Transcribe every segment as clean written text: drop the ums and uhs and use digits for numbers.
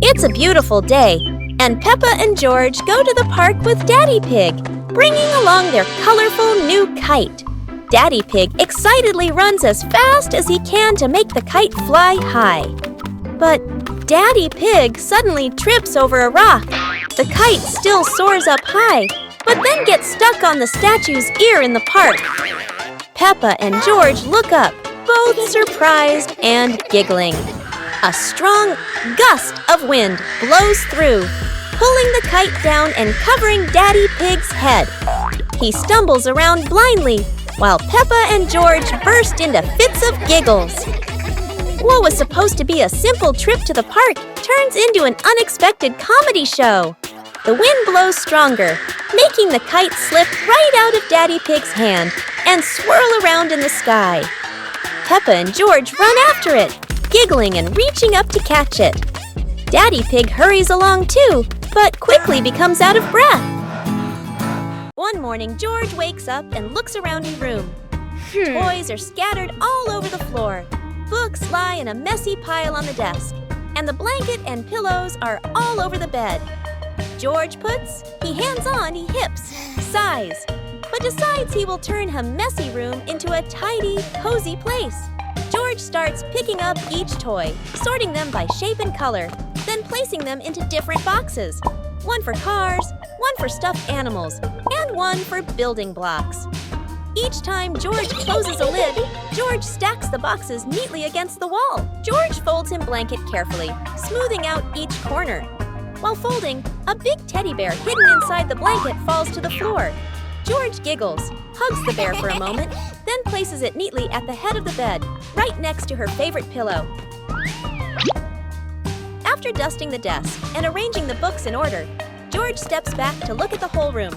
It's a beautiful day, and Peppa and George go to the park with Daddy Pig, bringing along their colorful new kite. Daddy Pig excitedly runs as fast as he can to make the kite fly high. But Daddy Pig suddenly trips over a rock. The kite still soars up high, but then gets stuck on the statue's ear in the park. Peppa and George look up, both surprised and giggling. A strong gust of wind blows through, pulling the kite down and covering Daddy Pig's head. He stumbles around blindly, while Peppa and George burst into fits of giggles. What was supposed to be a simple trip to the park turns into an unexpected comedy show. The wind blows stronger, making the kite slip right out of Daddy Pig's hand and swirl around in the sky. Peppa and George run after it, giggling and reaching up to catch it. Daddy Pig hurries along too, but quickly becomes out of breath. One morning, George wakes up and looks around his room. Toys are scattered all over the floor. Books lie in a messy pile on the desk, and the blanket and pillows are all over the bed. George he hands on, he hips, sighs, but decides he will turn a messy room into a tidy, cozy place. George starts picking up each toy, sorting them by shape and color, then placing them into different boxes. One for cars, one for stuffed animals, and one for building blocks. Each time George closes a lid, George stacks the boxes neatly against the wall. George folds his blanket carefully, smoothing out each corner. While folding, a big teddy bear hidden inside the blanket falls to the floor. George giggles, hugs the bear for a moment, then places it neatly at the head of the bed, right next to her favorite pillow. After dusting the desk and arranging the books in order, George steps back to look at the whole room.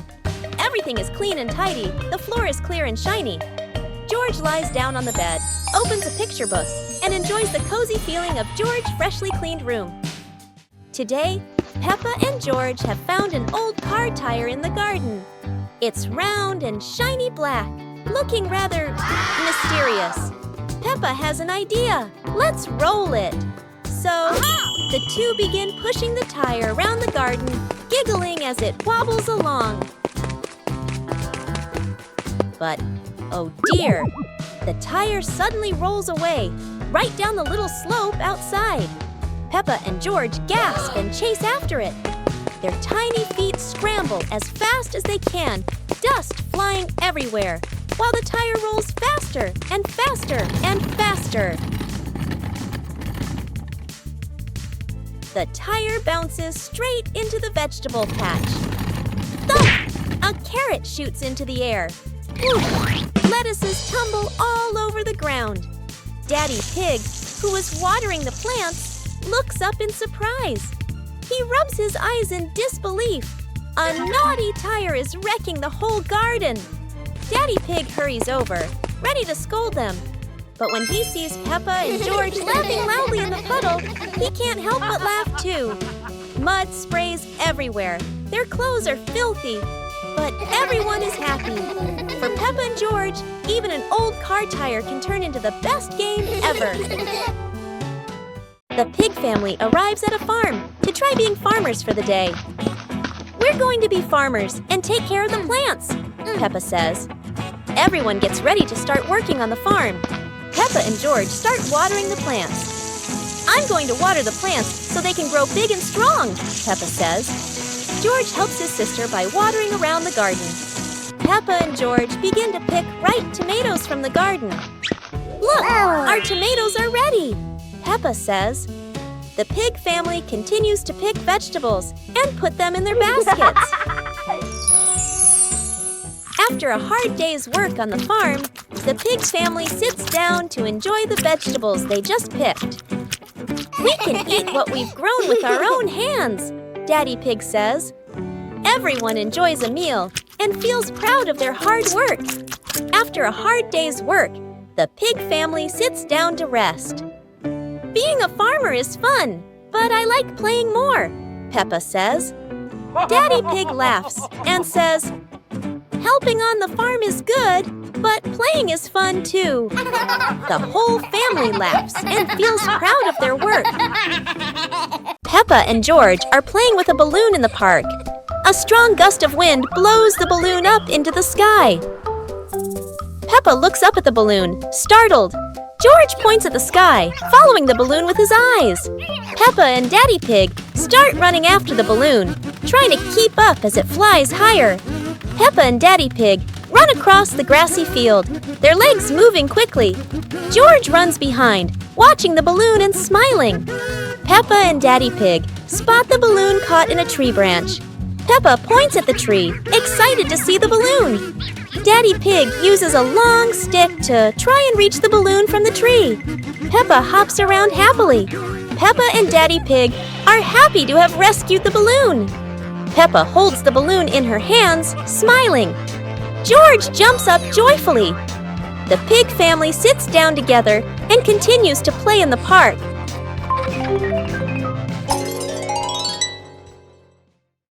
Everything is clean and tidy, the floor is clear and shiny. George lies down on the bed, opens a picture book, and enjoys the cozy feeling of George's freshly cleaned room. Today, Peppa and George have found an old car tire in the garden. It's round and shiny black, looking rather mysterious. Peppa has an idea. Let's roll it. So, the two begin pushing the tire around the garden, giggling as it wobbles along. But, oh dear, the tire suddenly rolls away, right down the little slope outside. Peppa and George gasp and chase after it. Their tiny feet scramble as fast as they can, dust flying everywhere, while the tire rolls faster and faster and faster. The tire bounces straight into the vegetable patch. Thump! A carrot shoots into the air. Whoosh! Lettuces tumble all over the ground. Daddy Pig, who was watering the plants, looks up in surprise. He rubs his eyes in disbelief. A naughty tire is wrecking the whole garden. Daddy Pig hurries over, ready to scold them. But when he sees Peppa and George laughing loudly in the puddle, he can't help but laugh too. Mud sprays everywhere. Their clothes are filthy, but everyone is happy. For Peppa and George, even an old car tire can turn into the best game ever. The pig family arrives at a farm to try being farmers for the day. We're going to be farmers and take care of the plants, Peppa says. Everyone gets ready to start working on the farm. Peppa and George start watering the plants. I'm going to water the plants so they can grow big and strong, Peppa says. George helps his sister by watering around the garden. Peppa and George begin to pick ripe tomatoes from the garden. Look, our tomatoes are ready, Peppa says. The pig family continues to pick vegetables and put them in their baskets. After a hard day's work on the farm, the pig family sits down to enjoy the vegetables they just picked. We can eat what we've grown with our own hands, Daddy Pig says. Everyone enjoys a meal and feels proud of their hard work. After a hard day's work, the pig family sits down to rest. Being a farmer is fun, but I like playing more, Peppa says. Daddy Pig laughs and says, helping on the farm is good, but playing is fun too. The whole family laughs and feels proud of their work. Peppa and George are playing with a balloon in the park. A strong gust of wind blows the balloon up into the sky. Peppa looks up at the balloon, startled. George points at the sky, following the balloon with his eyes. Peppa and Daddy Pig start running after the balloon, trying to keep up as it flies higher. Peppa and Daddy Pig run across the grassy field, their legs moving quickly. George runs behind, watching the balloon and smiling. Peppa and Daddy Pig spot the balloon caught in a tree branch. Peppa points at the tree, excited to see the balloon. Daddy Pig uses a long stick to try and reach the balloon from the tree. Peppa hops around happily. Peppa and Daddy Pig are happy to have rescued the balloon. Peppa holds the balloon in her hands, smiling. George jumps up joyfully. The pig family sits down together and continues to play in the park.